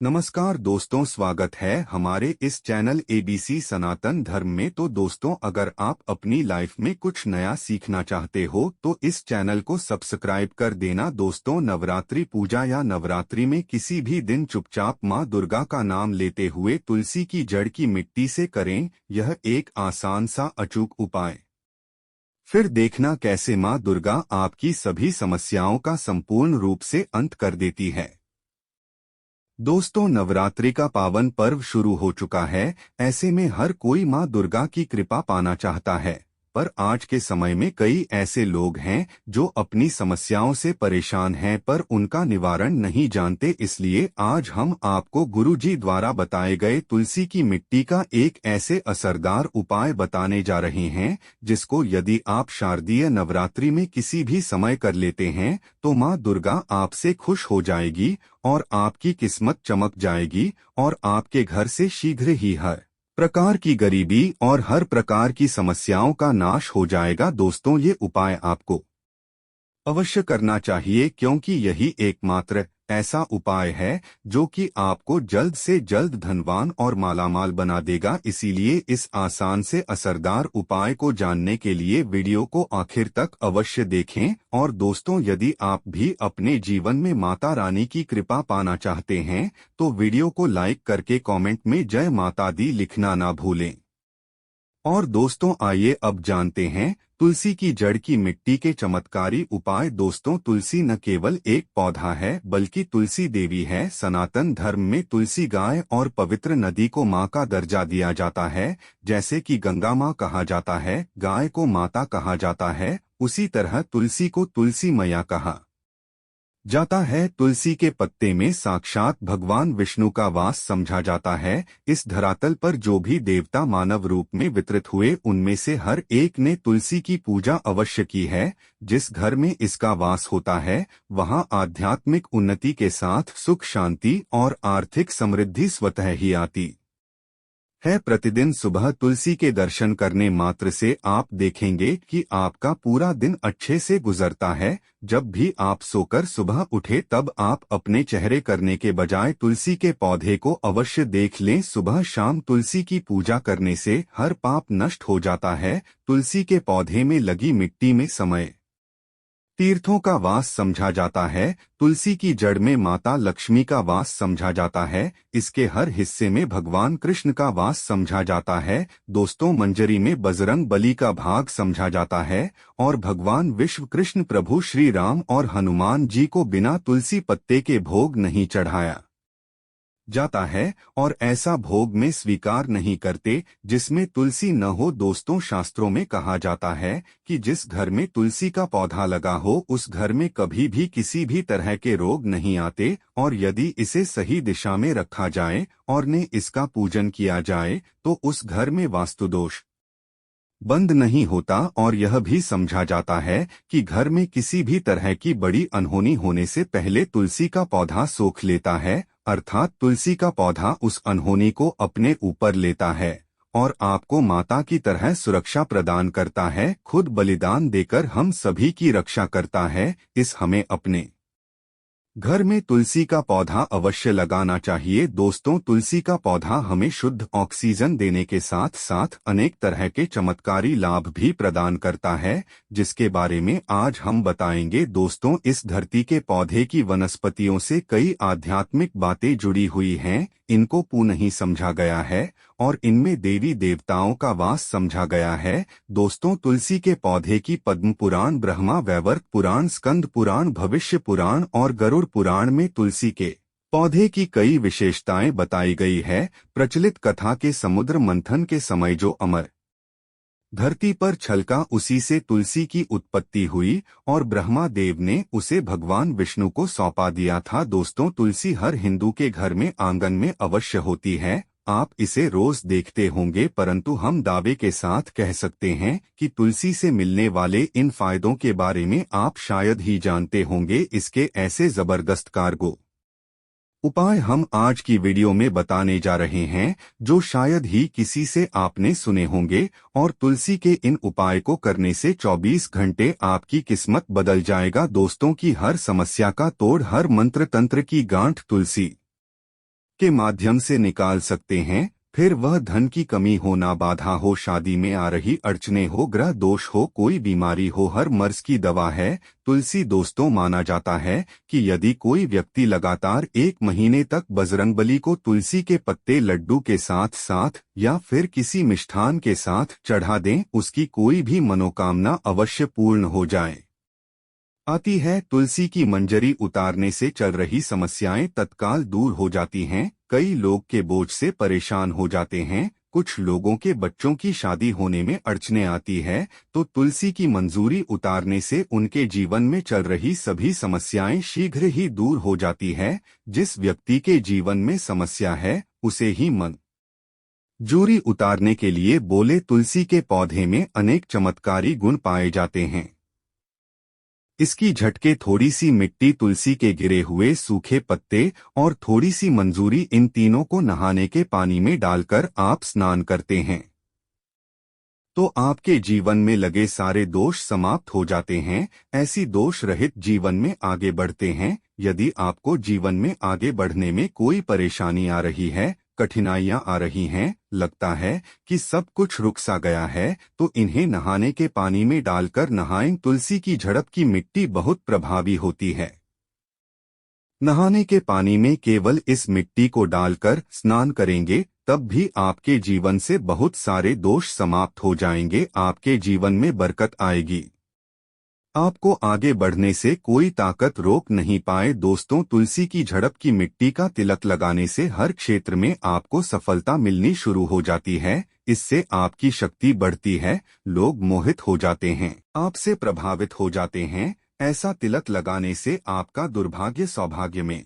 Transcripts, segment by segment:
नमस्कार दोस्तों, स्वागत है हमारे इस चैनल एबीसी सनातन धर्म में। तो दोस्तों, अगर आप अपनी लाइफ में कुछ नया सीखना चाहते हो तो इस चैनल को सब्सक्राइब कर देना। दोस्तों, नवरात्रि पूजा या नवरात्रि में किसी भी दिन चुपचाप माँ दुर्गा का नाम लेते हुए तुलसी की जड़ की मिट्टी से करें यह एक आसान सा अचूक उपाय। फिर देखना कैसे माँ दुर्गा आपकी सभी समस्याओं का संपूर्ण रूप से अंत कर देती है। दोस्तों, नवरात्रि का पावन पर्व शुरू हो चुका है। ऐसे में हर कोई मां दुर्गा की कृपा पाना चाहता है, पर आज के समय में कई ऐसे लोग हैं जो अपनी समस्याओं से परेशान हैं पर उनका निवारण नहीं जानते। इसलिए आज हम आपको गुरुजी द्वारा बताए गए तुलसी की मिट्टी का एक ऐसे असरदार उपाय बताने जा रहे हैं जिसको यदि आप शारदीय नवरात्रि में किसी भी समय कर लेते हैं तो मां दुर्गा आपसे खुश हो जाएगी और आपकी किस्मत चमक जाएगी और आपके घर से शीघ्र ही हर प्रकार की गरीबी और हर प्रकार की समस्याओं का नाश हो जाएगा। दोस्तों, ये उपाय आपको अवश्य करना चाहिए क्योंकि यही एकमात्र ऐसा उपाय है जो कि आपको जल्द से जल्द धनवान और मालामाल बना देगा। इसीलिए इस आसान से असरदार उपाय को जानने के लिए वीडियो को आखिर तक अवश्य देखें। और दोस्तों, यदि आप भी अपने जीवन में माता रानी की कृपा पाना चाहते हैं तो वीडियो को लाइक करके कमेंट में जय माता दी लिखना ना भूलें। और दोस्तों, आइए अब जानते हैं तुलसी की जड़ की मिट्टी के चमत्कारी उपाय। दोस्तों, तुलसी न केवल एक पौधा है बल्कि तुलसी देवी है। सनातन धर्म में तुलसी गाय और पवित्र नदी को माँ का दर्जा दिया जाता है। जैसे कि गंगा माँ कहा जाता है, गाय को माता कहा जाता है, उसी तरह तुलसी को तुलसी मैया कहा जाता है। तुलसी के पत्ते में साक्षात भगवान विष्णु का वास समझा जाता है। इस धरातल पर जो भी देवता मानव रूप में वितरित हुए उनमें से हर एक ने तुलसी की पूजा अवश्य की है। जिस घर में इसका वास होता है वहां आध्यात्मिक उन्नति के साथ सुख, शांति और आर्थिक समृद्धि स्वतः ही आती है। प्रतिदिन सुबह तुलसी के दर्शन करने मात्र से आप देखेंगे कि आपका पूरा दिन अच्छे से गुजरता है। जब भी आप सोकर सुबह उठे तब आप अपने चेहरे करने के बजाय तुलसी के पौधे को अवश्य देख लें। सुबह शाम तुलसी की पूजा करने से हर पाप नष्ट हो जाता है। तुलसी के पौधे में लगी मिट्टी में समय तीर्थों का वास समझा जाता है। तुलसी की जड़ में माता लक्ष्मी का वास समझा जाता है। इसके हर हिस्से में भगवान कृष्ण का वास समझा जाता है। दोस्तों, मंजरी में बजरंग बली का भाग समझा जाता है और भगवान विश्व कृष्ण प्रभु श्री राम और हनुमान जी को बिना तुलसी पत्ते के भोग नहीं चढ़ाया जाता है और ऐसा भोग में स्वीकार नहीं करते जिसमें तुलसी न हो। दोस्तों, शास्त्रों में कहा जाता है कि जिस घर में तुलसी का पौधा लगा हो उस घर में कभी भी किसी भी तरह के रोग नहीं आते। और यदि इसे सही दिशा में रखा जाए और ने इसका पूजन किया जाए तो उस घर में वास्तु दोष बंद नहीं होता। और यह भी समझा जाता है कि घर में किसी भी तरह की बड़ी अनहोनी होने से पहले तुलसी का पौधा सोख लेता है, अर्थात तुलसी का पौधा उस अनहोनी को अपने ऊपर लेता है और आपको माता की तरह सुरक्षा प्रदान करता है। खुद बलिदान देकर हम सभी की रक्षा करता है। इस हमें अपने घर में तुलसी का पौधा अवश्य लगाना चाहिए। दोस्तों, तुलसी का पौधा हमें शुद्ध ऑक्सीजन देने के साथ साथ अनेक तरह के चमत्कारी लाभ भी प्रदान करता है, जिसके बारे में आज हम बताएंगे। दोस्तों, इस धरती के पौधे की वनस्पतियों से कई आध्यात्मिक बातें जुड़ी हुई हैं। इनको पूर्ण ही समझा गया है और इनमें देवी देवताओं का वास समझा गया है। दोस्तों, तुलसी के पौधे की पद्म पुराण, ब्रह्मा वैवर्त पुराण, स्कंद पुराण, भविष्य पुराण और गरुड़ पुराण में तुलसी के पौधे की कई विशेषताएं बताई गई है। प्रचलित कथा के समुद्र मंथन के समय जो अमर धरती पर छलका उसी से तुलसी की उत्पत्ति हुई और ब्रह्मा देव ने उसे भगवान विष्णु को सौंपा दिया था। दोस्तों, तुलसी हर हिंदू के घर में आंगन में अवश्य होती है। आप इसे रोज देखते होंगे, परंतु हम दावे के साथ कह सकते हैं कि तुलसी से मिलने वाले इन फायदों के बारे में आप शायद ही जानते होंगे। इसके ऐसे जबरदस्त कारगर उपाय हम आज की वीडियो में बताने जा रहे हैं जो शायद ही किसी से आपने सुने होंगे। और तुलसी के इन उपाय को करने से 24 घंटे आपकी किस्मत बदल जाएगा। दोस्तों, की हर समस्या का तोड़, हर मंत्र तंत्र की गांठ तुलसी के माध्यम से निकाल सकते हैं। फिर वह धन की कमी हो, ना बाधा हो, शादी में आ रही अड़चने हो, ग्रह दोष हो, कोई बीमारी हो, हर मर्ज की दवा है तुलसी। दोस्तों, माना जाता है कि यदि कोई व्यक्ति लगातार 1 महीने तक बजरंगबली को तुलसी के पत्ते लड्डू के साथ साथ या फिर किसी मिष्ठान के साथ चढ़ा दें, उसकी कोई भी मनोकामना अवश्य पूर्ण हो जाए आती है। तुलसी की मंजरी उतारने से चल रही समस्याएं तत्काल दूर हो जाती हैं। कई लोग के बोझ से परेशान हो जाते हैं, कुछ लोगों के बच्चों की शादी होने में अड़चने आती है, तो तुलसी की मंजूरी उतारने से उनके जीवन में चल रही सभी समस्याएं शीघ्र ही दूर हो जाती है। जिस व्यक्ति के जीवन में समस्या है उसे ही मंजूरी उतारने के लिए बोले तुलसी के पौधे में अनेक चमत्कारी गुण पाए जाते हैं। इसकी झटके, थोड़ी सी मिट्टी, तुलसी के गिरे हुए सूखे पत्ते और थोड़ी सी मंजूरी, इन तीनों को नहाने के पानी में डालकर आप स्नान करते हैं तो आपके जीवन में लगे सारे दोष समाप्त हो जाते हैं। ऐसी दोष रहित जीवन में आगे बढ़ते हैं। यदि आपको जीवन में आगे बढ़ने में कोई परेशानी आ रही है, कठिनाइयां आ रही हैं, लगता है कि सब कुछ रुक सा गया है, तो इन्हें नहाने के पानी में डालकर नहाएं। तुलसी की झड़प की मिट्टी बहुत प्रभावी होती है। नहाने के पानी में केवल इस मिट्टी को डालकर स्नान करेंगे, तब भी आपके जीवन से बहुत सारे दोष समाप्त हो जाएंगे, आपके जीवन में बरकत आएगी। आपको आगे बढ़ने से कोई ताकत रोक नहीं पाए। दोस्तों, तुलसी की झड़प की मिट्टी का तिलक लगाने से हर क्षेत्र में आपको सफलता मिलनी शुरू हो जाती है। इससे आपकी शक्ति बढ़ती है, लोग मोहित हो जाते हैं, आपसे प्रभावित हो जाते हैं। ऐसा तिलक लगाने से आपका दुर्भाग्य सौभाग्य में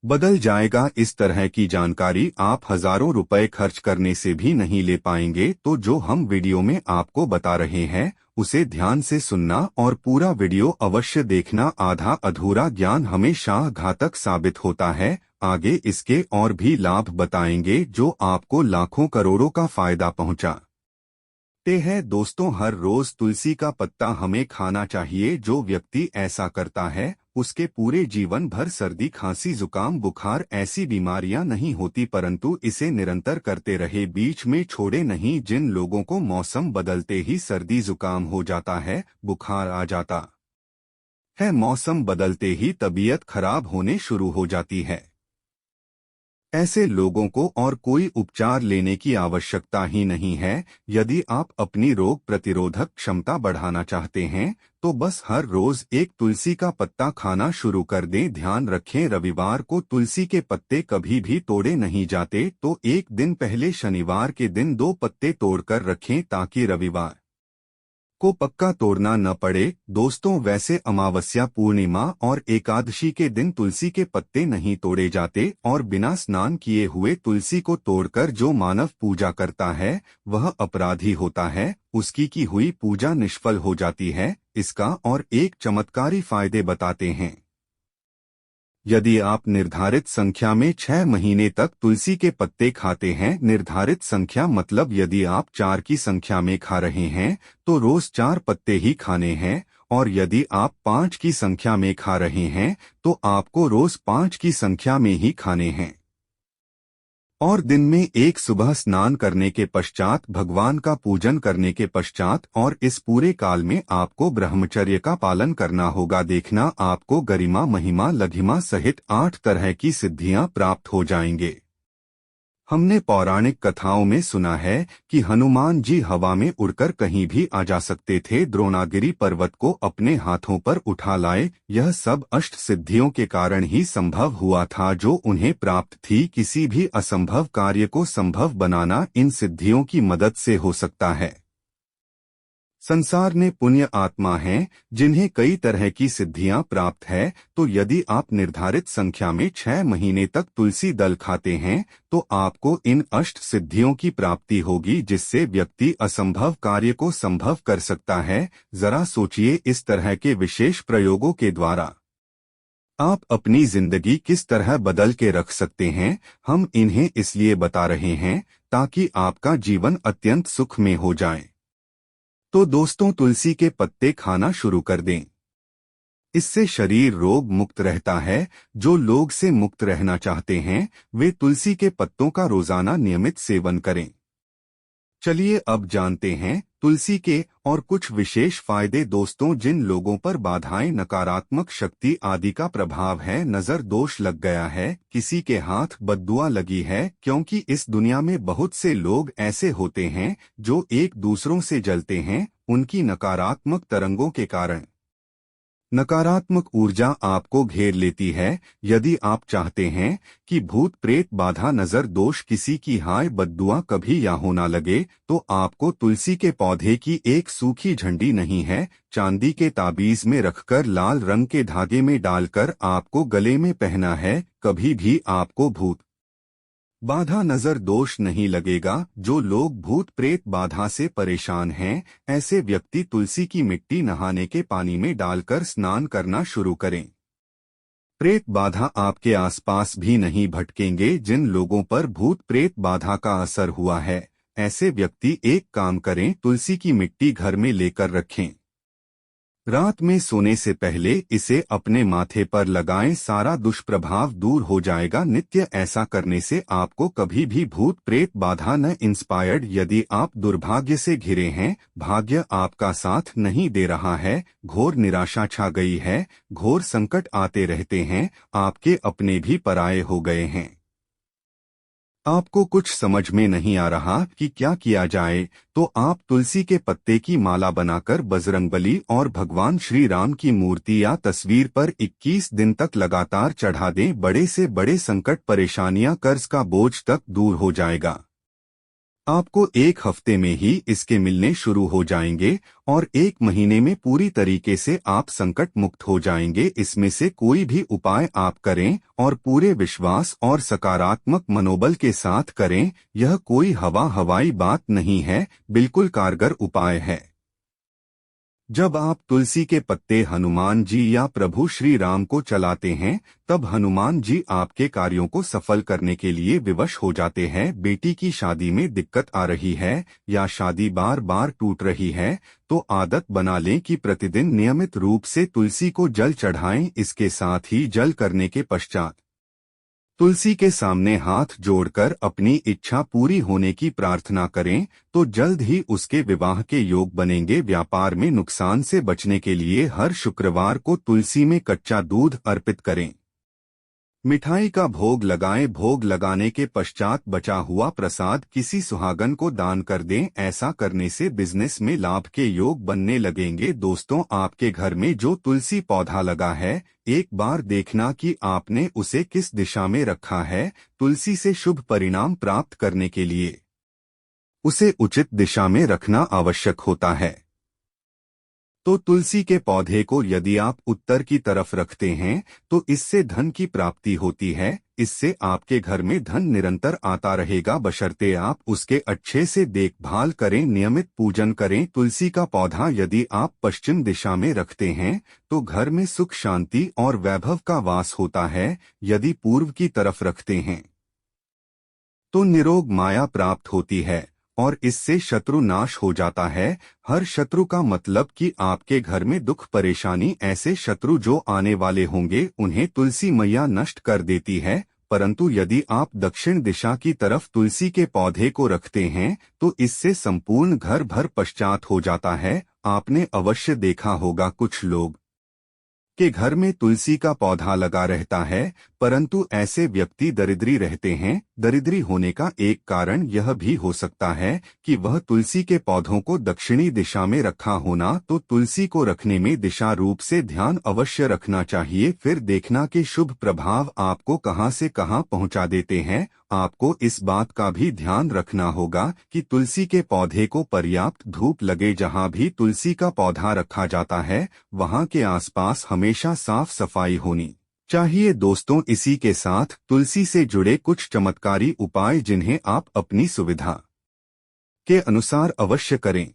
बदल जाएगा। इस तरह की जानकारी आप हजारों रुपए खर्च करने से भी नहीं ले पाएंगे। तो जो हम वीडियो में आपको बता रहे हैं उसे ध्यान से सुनना और पूरा वीडियो अवश्य देखना। आधा अधूरा ज्ञान हमेशा घातक साबित होता है। आगे इसके और भी लाभ बताएंगे जो आपको लाखों करोड़ों का फायदा पहुंचा ते हैं। दोस्तों, हर रोज तुलसी का पत्ता हमें खाना चाहिए। जो व्यक्ति ऐसा करता है उसके पूरे जीवन भर सर्दी, खांसी, जुकाम, बुखार ऐसी बीमारियां नहीं होती, परंतु इसे निरंतर करते रहे, बीच में छोड़े नहीं। जिन लोगों को मौसम बदलते ही सर्दी जुकाम हो जाता है, बुखार आ जाता है, मौसम बदलते ही तबीयत खराब होने शुरू हो जाती है, ऐसे लोगों को और कोई उपचार लेने की आवश्यकता ही नहीं है। यदि आप अपनी रोग प्रतिरोधक क्षमता बढ़ाना चाहते हैं तो बस हर रोज एक तुलसी का पत्ता खाना शुरू कर दें। ध्यान रखें, रविवार को तुलसी के पत्ते कभी भी तोड़े नहीं जाते, तो एक दिन पहले शनिवार के दिन 2 पत्ते तोड़कर रखें ताकि रविवार को पक्का तोड़ना न पड़े। दोस्तों, वैसे अमावस्या, पूर्णिमा और एकादशी के दिन तुलसी के पत्ते नहीं तोड़े जाते और बिना स्नान किए हुए तुलसी को तोड़कर जो मानव पूजा करता है वह अपराधी होता है, उसकी की हुई पूजा निष्फल हो जाती है। इसका और एक चमत्कारी फायदे बताते हैं। यदि आप निर्धारित संख्या में 6 महीने तक तुलसी के पत्ते खाते हैं, निर्धारित संख्या मतलब यदि आप 4 की संख्या में खा रहे हैं तो रोज 4 पत्ते ही खाने हैं, और यदि आप 5 की संख्या में खा रहे हैं तो आपको रोज 5 की संख्या में ही खाने हैं। और दिन में एक सुबह स्नान करने के पश्चात, भगवान का पूजन करने के पश्चात, और इस पूरे काल में आपको ब्रह्मचर्य का पालन करना होगा। देखना, आपको गरिमा, महिमा, लघिमा सहित 8 तरह की सिद्धियां प्राप्त हो जाएंगे। हमने पौराणिक कथाओं में सुना है कि हनुमान जी हवा में उड़कर कहीं भी आ जा सकते थे, द्रोणागिरी पर्वत को अपने हाथों पर उठा लाए। यह सब अष्ट सिद्धियों के कारण ही संभव हुआ था जो उन्हें प्राप्त थी। किसी भी असंभव कार्य को संभव बनाना इन सिद्धियों की मदद से हो सकता है। संसार में पुण्य आत्मा हैं जिन्हें कई तरह की सिद्धियां प्राप्त है, तो यदि आप निर्धारित संख्या में 6 महीने तक तुलसी दल खाते हैं तो आपको इन अष्ट सिद्धियों की प्राप्ति होगी, जिससे व्यक्ति असंभव कार्य को संभव कर सकता है। जरा सोचिए, इस तरह के विशेष प्रयोगों के द्वारा आप अपनी जिंदगी किस तरह बदल के रख सकते हैं। हम इन्हें इसलिए बता रहे हैं ताकि आपका जीवन अत्यंत सुख में हो जाए। तो दोस्तों, तुलसी के पत्ते खाना शुरू कर दें। इससे शरीर रोग मुक्त रहता है। जो लोग से मुक्त रहना चाहते हैं वे तुलसी के पत्तों का रोजाना नियमित सेवन करें। चलिए अब जानते हैं तुलसी के और कुछ विशेष फायदे। दोस्तों, जिन लोगों पर बाधाएं, नकारात्मक शक्ति आदि का प्रभाव है, नजर दोष लग गया है, किसी के हाथ बद्दुआ लगी है, क्योंकि इस दुनिया में बहुत से लोग ऐसे होते हैं जो एक दूसरों से जलते हैं उनकी नकारात्मक तरंगों के कारण। नकारात्मक ऊर्जा आपको घेर लेती है। यदि आप चाहते हैं कि भूत प्रेत बाधा नजर दोष किसी की हाय बद्दुआ कभी या होना लगे, तो आपको तुलसी के पौधे की एक सूखी झंडी नहीं है, चांदी के ताबीज में रखकर लाल रंग के धागे में डालकर आपको गले में पहना है। कभी भी आपको भूत बाधा नजर दोष नहीं लगेगा। जो लोग भूत प्रेत बाधा से परेशान हैं, ऐसे व्यक्ति तुलसी की मिट्टी नहाने के पानी में डालकर स्नान करना शुरू करें। प्रेत बाधा आपके आसपास भी नहीं भटकेंगे। जिन लोगों पर भूत प्रेत बाधा का असर हुआ है, ऐसे व्यक्ति एक काम करें, तुलसी की मिट्टी घर में लेकर रखें। रात में सोने से पहले इसे अपने माथे पर लगाएं, सारा दुष्प्रभाव दूर हो जाएगा। नित्य ऐसा करने से आपको कभी भी भूत प्रेत बाधा न इंस्पायर्ड। यदि आप दुर्भाग्य से घिरे हैं, भाग्य आपका साथ नहीं दे रहा है, घोर निराशा छा गई है, घोर संकट आते रहते हैं, आपके अपने भी पराये हो गए हैं, आपको कुछ समझ में नहीं आ रहा कि क्या किया जाए, तो आप तुलसी के पत्ते की माला बनाकर बजरंगबली और भगवान श्री राम की मूर्ति या तस्वीर पर 21 दिन तक लगातार चढ़ा दें। बड़े से बड़े संकट, परेशानियां, कर्ज का बोझ तक दूर हो जाएगा। आपको एक हफ्ते में ही इसके मिलने शुरू हो जाएंगे और 1 महीने में पूरी तरीके से आप संकट मुक्त हो जाएंगे। इसमें से कोई भी उपाय आप करें और पूरे विश्वास और सकारात्मक मनोबल के साथ करें। यह कोई हवाई बात नहीं है, बिल्कुल कारगर उपाय है। जब आप तुलसी के पत्ते हनुमान जी या प्रभु श्री राम को चलाते हैं, तब हनुमान जी आपके कार्यों को सफल करने के लिए विवश हो जाते हैं। बेटी की शादी में दिक्कत आ रही है या शादी बार बार टूट रही है, तो आदत बना लें कि प्रतिदिन नियमित रूप से तुलसी को जल चढ़ाएं। इसके साथ ही जल करने के पश्चात तुलसी के सामने हाथ जोड़कर अपनी इच्छा पूरी होने की प्रार्थना करें, तो जल्द ही उसके विवाह के योग बनेंगे। व्यापार में नुकसान से बचने के लिए हर शुक्रवार को तुलसी में कच्चा दूध अर्पित करें। मिठाई का भोग लगाएं। भोग लगाने के पश्चात बचा हुआ प्रसाद किसी सुहागन को दान कर दें। ऐसा करने से बिजनेस में लाभ के योग बनने लगेंगे। दोस्तों, आपके घर में जो तुलसी पौधा लगा है, एक बार देखना कि आपने उसे किस दिशा में रखा है। तुलसी से शुभ परिणाम प्राप्त करने के लिए उसे उचित दिशा में रखना आवश्यक होता है। तो तुलसी के पौधे को यदि आप उत्तर की तरफ रखते हैं, तो इससे धन की प्राप्ति होती है। इससे आपके घर में धन निरंतर आता रहेगा, बशर्ते आप उसके अच्छे से देखभाल करें, नियमित पूजन करें। तुलसी का पौधा यदि आप पश्चिम दिशा में रखते हैं, तो घर में सुख, शांति और वैभव का वास होता है। यदि पूर्व की तरफ रखते हैं, तो निरोग माया प्राप्त होती है और इससे शत्रु नाश हो जाता है। हर शत्रु का मतलब कि आपके घर में दुख, परेशानी, ऐसे शत्रु जो आने वाले होंगे उन्हें तुलसी मैया नष्ट कर देती है। परंतु यदि आप दक्षिण दिशा की तरफ तुलसी के पौधे को रखते हैं, तो इससे संपूर्ण घर भर पश्चात हो जाता है। आपने अवश्य देखा होगा कुछ लोग के घर में तुलसी का पौधा लगा रहता है, परंतु ऐसे व्यक्ति दरिद्री रहते हैं। दरिद्री होने का एक कारण यह भी हो सकता है कि वह तुलसी के पौधों को दक्षिणी दिशा में रखा होना। तो तुलसी को रखने में दिशा रूप से ध्यान अवश्य रखना चाहिए। फिर देखना कि शुभ प्रभाव आपको कहां से कहां पहुंचा देते हैं। आपको इस बात का भी ध्यान रखना होगा कि तुलसी के पौधे को पर्याप्त धूप लगे। जहां भी तुलसी का पौधा रखा जाता है, वहां के आसपास हमेशा साफ सफाई होनी चाहिए। दोस्तों, इसी के साथ तुलसी से जुड़े कुछ चमत्कारी उपाय जिन्हें आप अपनी सुविधा के अनुसार अवश्य करें।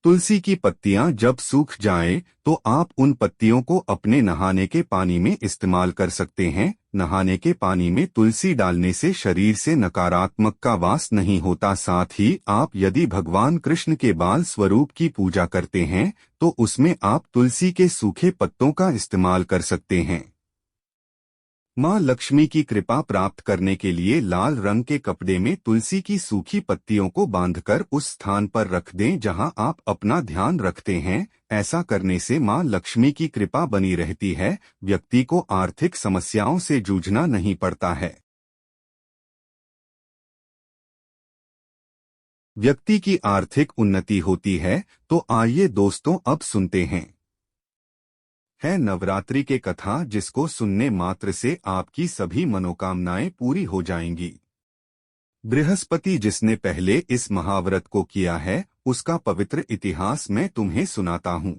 तुलसी की पत्तियां जब सूख जाएं, तो आप उन पत्तियों को अपने नहाने के पानी में इस्तेमाल कर सकते हैं। नहाने के पानी में तुलसी डालने से शरीर से नकारात्मक का वास नहीं होता। साथ ही आप यदि भगवान कृष्ण के बाल स्वरूप की पूजा करते हैं, तो उसमें आप तुलसी के सूखे पत्तों का इस्तेमाल कर सकते हैं। माँ लक्ष्मी की कृपा प्राप्त करने के लिए लाल रंग के कपड़े में तुलसी की सूखी पत्तियों को बांधकर उस स्थान पर रख दें जहां आप अपना ध्यान रखते हैं। ऐसा करने से माँ लक्ष्मी की कृपा बनी रहती है, व्यक्ति को आर्थिक समस्याओं से जूझना नहीं पड़ता है। व्यक्ति की आर्थिक उन्नति होती है। तो आइए दोस्तों, अब सुनते हैं है नवरात्रि के कथा, जिसको सुनने मात्र से आपकी सभी मनोकामनाएं पूरी हो जाएंगी। बृहस्पति जिसने पहले इस महाव्रत को किया है, उसका पवित्र इतिहास मैं तुम्हें सुनाता हूँ।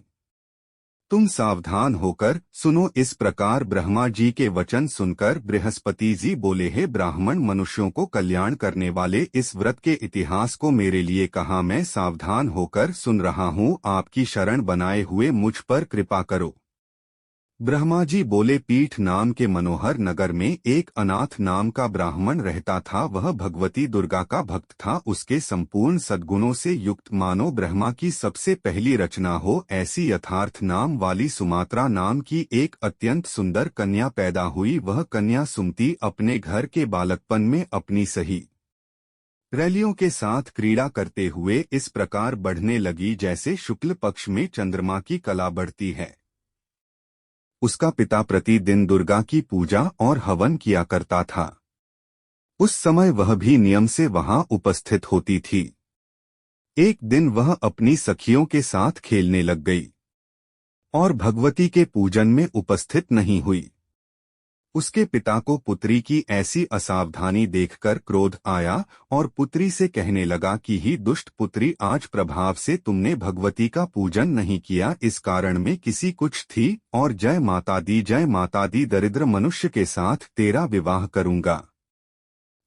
तुम सावधान होकर सुनो। इस प्रकार ब्रह्मा जी के वचन सुनकर बृहस्पति जी बोले, हे ब्राह्मण, मनुष्यों को कल्याण करने वाले इस व्रत के इतिहास को मेरे लिए कहा। मैं सावधान होकर सुन रहा हूँ। आपकी शरण बनाए हुए मुझ पर कृपा करो। ब्रह्मा जी बोले, पीठ नाम के मनोहर नगर में एक अनाथ नाम का ब्राह्मण रहता था। वह भगवती दुर्गा का भक्त था। उसके संपूर्ण सद्गुणों से युक्त मानो ब्रह्मा की सबसे पहली रचना हो, ऐसी यथार्थ नाम वाली सुमात्रा नाम की एक अत्यंत सुंदर कन्या पैदा हुई। वह कन्या सुमति अपने घर के बालकपन में अपनी सही रैलियों के साथ क्रीड़ा करते हुए इस प्रकार बढ़ने लगी जैसे शुक्ल पक्ष में चंद्रमा की कला बढ़ती है। उसका पिता प्रतिदिन दुर्गा की पूजा और हवन किया करता था। उस समय वह भी नियम से वहां उपस्थित होती थी। एक दिन वह अपनी सखियों के साथ खेलने लग गई और भगवती के पूजन में उपस्थित नहीं हुई। उसके पिता को पुत्री की ऐसी असावधानी देखकर क्रोध आया और पुत्री से कहने लगा कि ही दुष्ट पुत्री, आज प्रभाव से तुमने भगवती का पूजन नहीं किया, इस कारण में किसी कुछ थी, और जय माता दी दरिद्र मनुष्य के साथ तेरा विवाह करूंगा।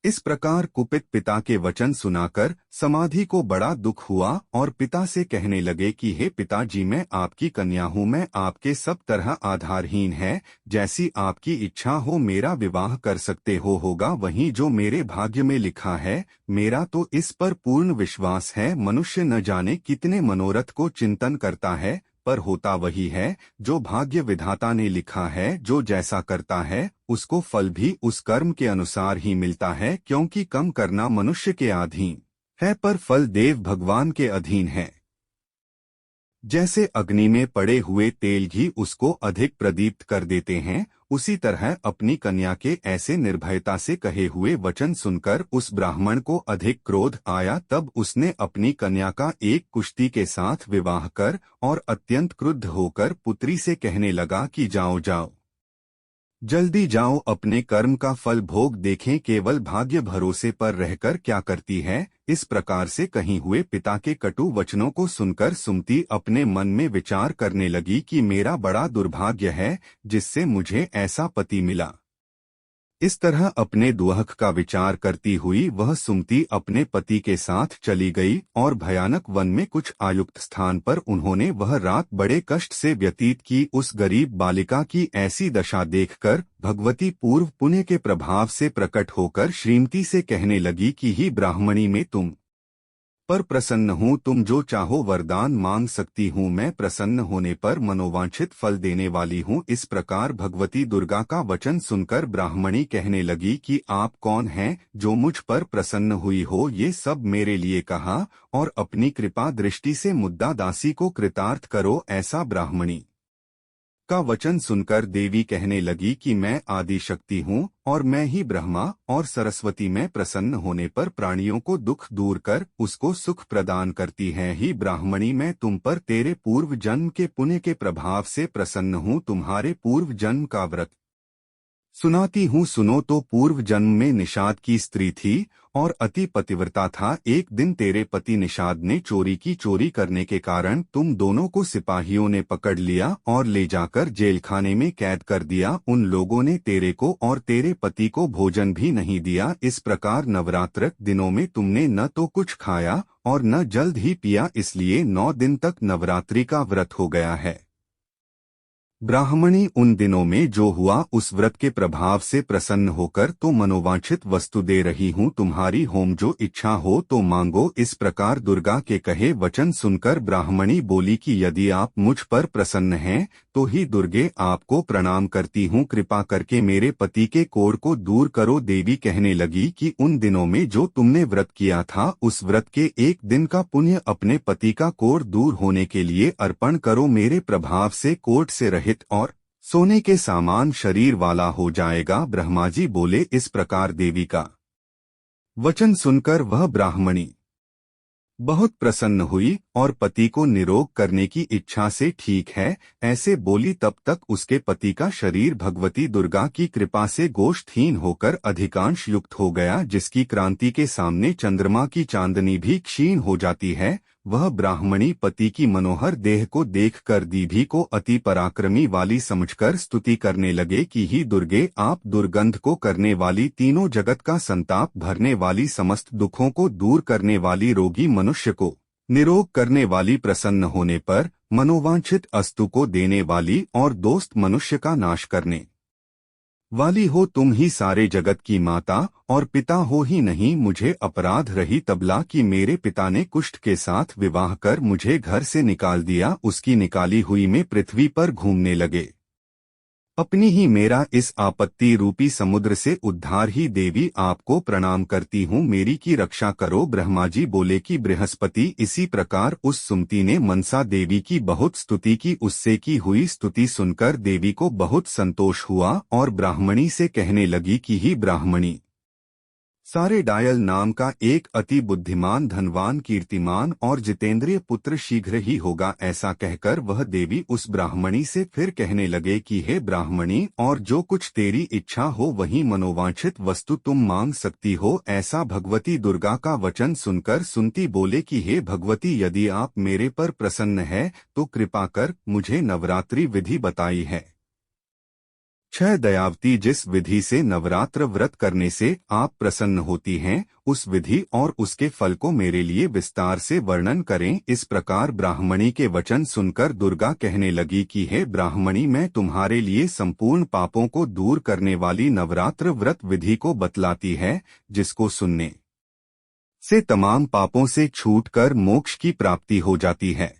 इस प्रकार कुपित पिता के वचन सुनाकर समाधि को बड़ा दुख हुआ और पिता से कहने लगे कि हे पिताजी, मैं आपकी कन्या हूँ, मैं आपके सब तरह आधारहीन है। जैसी आपकी इच्छा हो मेरा विवाह कर सकते हो। होगा वहीं जो मेरे भाग्य में लिखा है। मेरा तो इस पर पूर्ण विश्वास है। मनुष्य न जाने कितने मनोरथ को चिंतन करता है, पर होता वही है जो भाग्य विधाता ने लिखा है। जो जैसा करता है उसको फल भी उस कर्म के अनुसार ही मिलता है, क्योंकि कर्म करना मनुष्य के अधीन है, पर फल देव भगवान के अधीन है। जैसे अग्नि में पड़े हुए तेल घी उसको अधिक प्रदीप्त कर देते हैं, उसी तरह अपनी कन्या के ऐसे निर्भयता से कहे हुए वचन सुनकर उस ब्राह्मण को अधिक क्रोध आया। तब उसने अपनी कन्या का एक कुश्ती के साथ विवाह कर और अत्यंत क्रुद्ध होकर पुत्री से कहने लगा कि जाओ जाओ, जल्दी जाओ, अपने कर्म का फल भोग देखें, केवल भाग्य भरोसे पर रहकर क्या करती है। इस प्रकार से कहीं हुए पिता के कटु वचनों को सुनकर सुमति अपने मन में विचार करने लगी कि मेरा बड़ा दुर्भाग्य है जिससे मुझे ऐसा पति मिला। इस तरह अपने दुहक का विचार करती हुई वह सुमति अपने पति के साथ चली गई और भयानक वन में कुछ आयुक्त स्थान पर उन्होंने वह रात बड़े कष्ट से व्यतीत की। उस गरीब बालिका की ऐसी दशा देखकर भगवती पूर्व पुण्य के प्रभाव से प्रकट होकर श्रीमती से कहने लगी कि ही ब्राह्मणी, में तुम पर प्रसन्न हूँ, तुम जो चाहो वरदान मांग सकती हूँ, मैं प्रसन्न होने पर मनोवांछित फल देने वाली हूँ। इस प्रकार भगवती दुर्गा का वचन सुनकर ब्राह्मणी कहने लगी कि आप कौन हैं जो मुझ पर प्रसन्न हुई हो। ये सब मेरे लिए कहा और अपनी कृपा दृष्टि से मुद्दा दासी को कृतार्थ करो। ऐसा ब्राह्मणी का वचन सुनकर देवी कहने लगी कि मैं आदि शक्ति हूँ और मैं ही ब्रह्मा और सरस्वती में प्रसन्न होने पर प्राणियों को दुख दूर कर उसको सुख प्रदान करती है। ही ब्राह्मणी, मैं तुम पर तेरे पूर्व जन्म के पुण्य के प्रभाव से प्रसन्न हूँ। तुम्हारे पूर्व जन्म का व्रत सुनाती हूँ, सुनो। तो पूर्व जन्म में निषाद की स्त्री थी और अति पतिव्रता था। एक दिन तेरे पति निषाद ने चोरी की। चोरी करने के कारण तुम दोनों को सिपाहियों ने पकड़ लिया और ले जाकर जेलखाने में कैद कर दिया। उन लोगों ने तेरे को और तेरे पति को भोजन भी नहीं दिया। इस प्रकार नवरात्र दिनों में तुमने न तो कुछ खाया और न जल्द ही पिया, इसलिए 9 दिन तक नवरात्रि का व्रत हो गया है। ब्राह्मणी, उन दिनों में जो हुआ उस व्रत के प्रभाव से प्रसन्न होकर तो मनोवांछित वस्तु दे रही हूँ तुम्हारी होम, जो इच्छा हो तो मांगो। इस प्रकार दुर्गा के कहे वचन सुनकर ब्राह्मणी बोली कि यदि आप मुझ पर प्रसन्न हैं तो ही दुर्गे आपको प्रणाम करती हूँ, कृपा करके मेरे पति के कोढ़ को दूर करो। देवी कहने लगी कि उन दिनों में जो तुमने व्रत किया था उस व्रत के एक दिन का पुण्य अपने पति का कोढ़ दूर होने के लिए अर्पण करो। मेरे प्रभाव से कोढ़ से रहित और सोने के सामान शरीर वाला हो जाएगा। ब्रह्मा जी बोले। इस प्रकार देवी का वचन सुनकर वह ब्राह्मणी बहुत प्रसन्न हुई और पति को निरोग करने की इच्छा से ठीक है ऐसे बोली। तब तक उसके पति का शरीर भगवती दुर्गा की कृपा से गोष्ठहीन होकर अधिकांश युक्त हो गया, जिसकी क्रांति के सामने चंद्रमा की चांदनी भी क्षीण हो जाती है। वह ब्राह्मणी पति की मनोहर देह को देखकर देवी को अति पराक्रमी वाली समझकर स्तुति करने लगे कि ही दुर्गे, आप दुर्गंध को करने वाली, तीनों जगत का संताप भरने वाली, समस्त दुखों को दूर करने वाली, रोगी मनुष्य को निरोग करने वाली, प्रसन्न होने पर मनोवांछित अस्तु को देने वाली और दोस्त मनुष्य का नाश करने वाली हो। तुम ही सारे जगत की माता और पिता हो ही नहीं। मुझे अपराध रही तबला कि मेरे पिता ने कुष्ठ के साथ विवाह कर मुझे घर से निकाल दिया। उसकी निकाली हुई में पृथ्वी पर घूमने लगे। अपनी ही मेरा इस आपत्ति रूपी समुद्र से उद्धार ही देवी आपको प्रणाम करती हूँ, मेरी की रक्षा करो। ब्रह्मा जी बोले कि बृहस्पति। इसी प्रकार उस सुमति ने मनसा देवी की बहुत स्तुति की। उससे की हुई स्तुति सुनकर देवी को बहुत संतोष हुआ और ब्राह्मणी से कहने लगी कि ही ब्राह्मणी, सारे डायल नाम का एक अति बुद्धिमान, धनवान, कीर्तिमान और जितेंद्रिय पुत्र शीघ्र ही होगा। ऐसा कहकर वह देवी उस ब्राह्मणी से फिर कहने लगे कि हे ब्राह्मणी, और जो कुछ तेरी इच्छा हो वही मनोवांछित वस्तु तुम मांग सकती हो। ऐसा भगवती दुर्गा का वचन सुनकर सुनती बोले कि हे भगवती, यदि आप मेरे पर प्रसन्न है तो कृपा कर मुझे नवरात्रि विधि बताई है। 6 दयावती, जिस विधि से नवरात्र व्रत करने से आप प्रसन्न होती हैं, उस विधि और उसके फल को मेरे लिए विस्तार से वर्णन करें। इस प्रकार ब्राह्मणी के वचन सुनकर दुर्गा कहने लगी कि हे ब्राह्मणी, मैं तुम्हारे लिए संपूर्ण पापों को दूर करने वाली नवरात्र व्रत विधि को बतलाती है, जिसको सुनने से तमाम पापों से छूटकर मोक्ष की प्राप्ति हो जाती है।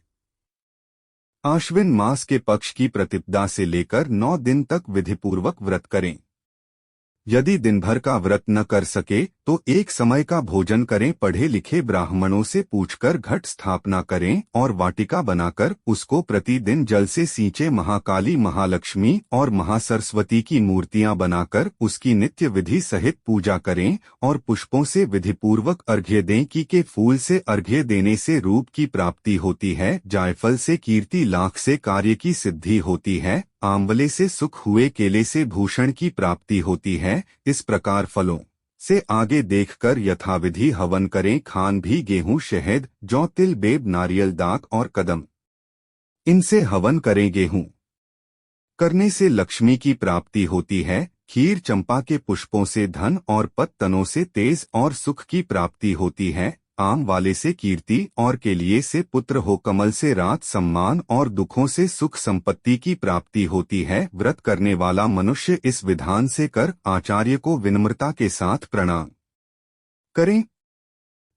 आश्विन मास के पक्ष की प्रतिपदा से लेकर 9 दिन तक विधिपूर्वक व्रत करें। यदि दिन भर का व्रत न कर सके तो एक समय का भोजन करें। पढ़े लिखे ब्राह्मणों से पूछकर घट स्थापना करें और वाटिका बनाकर उसको प्रतिदिन जल से सींचे। महाकाली, महालक्ष्मी और महासरस्वती की मूर्तियां बनाकर उसकी नित्य विधि सहित पूजा करें और पुष्पों से विधिपूर्वक अर्घ्य दें। की के फूल से अर्घ्य देने से रूप की प्राप्ति होती है, जायफल से कीर्ति, लाख से कार्य की सिद्धि होती है, आंवले से सुख हुए, केले से भूषण की प्राप्ति होती है। इस प्रकार फलों से आगे देखकर यथाविधि हवन करें। खान भी गेहूं, शहद, जौ, तिल, बेब, नारियल, दाक और कदम, इनसे हवन करें। गेहूं करने से लक्ष्मी की प्राप्ति होती है। खीर, चंपा के पुष्पों से धन और पत्तनों से तेज और सुख की प्राप्ति होती है। आम वाले से कीर्ति और केलिए से पुत्र हो, कमल से राज, सम्मान और दुखों से सुख संपत्ति की प्राप्ति होती है। व्रत करने वाला मनुष्य इस विधान से कर आचार्य को विनम्रता के साथ प्रणाम करें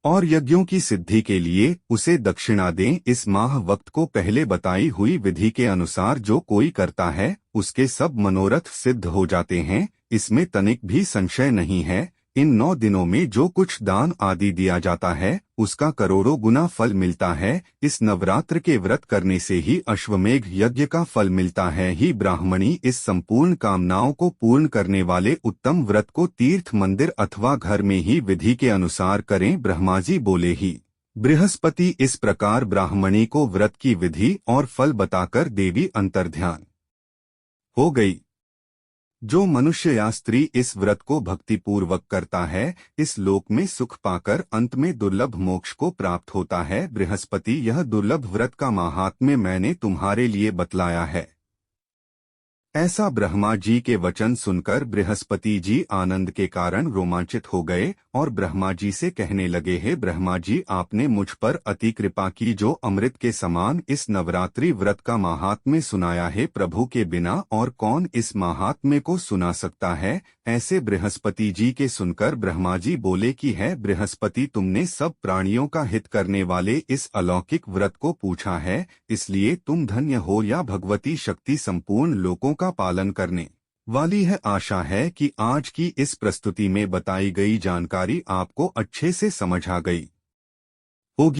और यज्ञों की सिद्धि के लिए उसे दक्षिणा दें। इस माह वक्त को पहले बताई हुई विधि के अनुसार जो कोई करता है उसके सब मनोरथ सिद्ध हो जाते हैं, इसमें तनिक भी संशय नहीं है। इन 9 दिनों में जो कुछ दान आदि दिया जाता है उसका करोड़ों गुना फल मिलता है। इस नवरात्र के व्रत करने से ही अश्वमेघ यज्ञ का फल मिलता है। ही ब्राह्मणी, इस संपूर्ण कामनाओं को पूर्ण करने वाले उत्तम व्रत को तीर्थ, मंदिर अथवा घर में ही विधि के अनुसार करें। ब्रह्मा जी बोले ही बृहस्पति। इस प्रकार ब्राह्मणी को व्रत की विधि और फल बताकर देवी अंतर्ध्यान हो गई। जो मनुष्य या स्त्री इस व्रत को भक्तिपूर्वक करता है इस लोक में सुख पाकर अंत में दुर्लभ मोक्ष को प्राप्त होता है। बृहस्पति, यह दुर्लभ व्रत का महात्म्य मैंने तुम्हारे लिए बतलाया है। ऐसा ब्रह्मा जी के वचन सुनकर बृहस्पति जी आनंद के कारण रोमांचित हो गए और ब्रह्मा जी से कहने लगे, हे ब्रह्मा जी, आपने मुझ पर अति कृपा की, जो अमृत के समान इस नवरात्रि व्रत का महात्म्य सुनाया है। प्रभु के बिना और कौन इस महात्म्य को सुना सकता है। ऐसे बृहस्पति जी के सुनकर ब्रह्मा जी बोले कि है बृहस्पति, तुमने सब प्राणियों का हित करने वाले इस अलौकिक व्रत को पूछा है, इसलिए तुम धन्य हो। या भगवती शक्ति संपूर्ण लोकों का पालन करने वाली है। आशा है कि आज की इस प्रस्तुति में बताई गई जानकारी आपको अच्छे से समझ आ गई।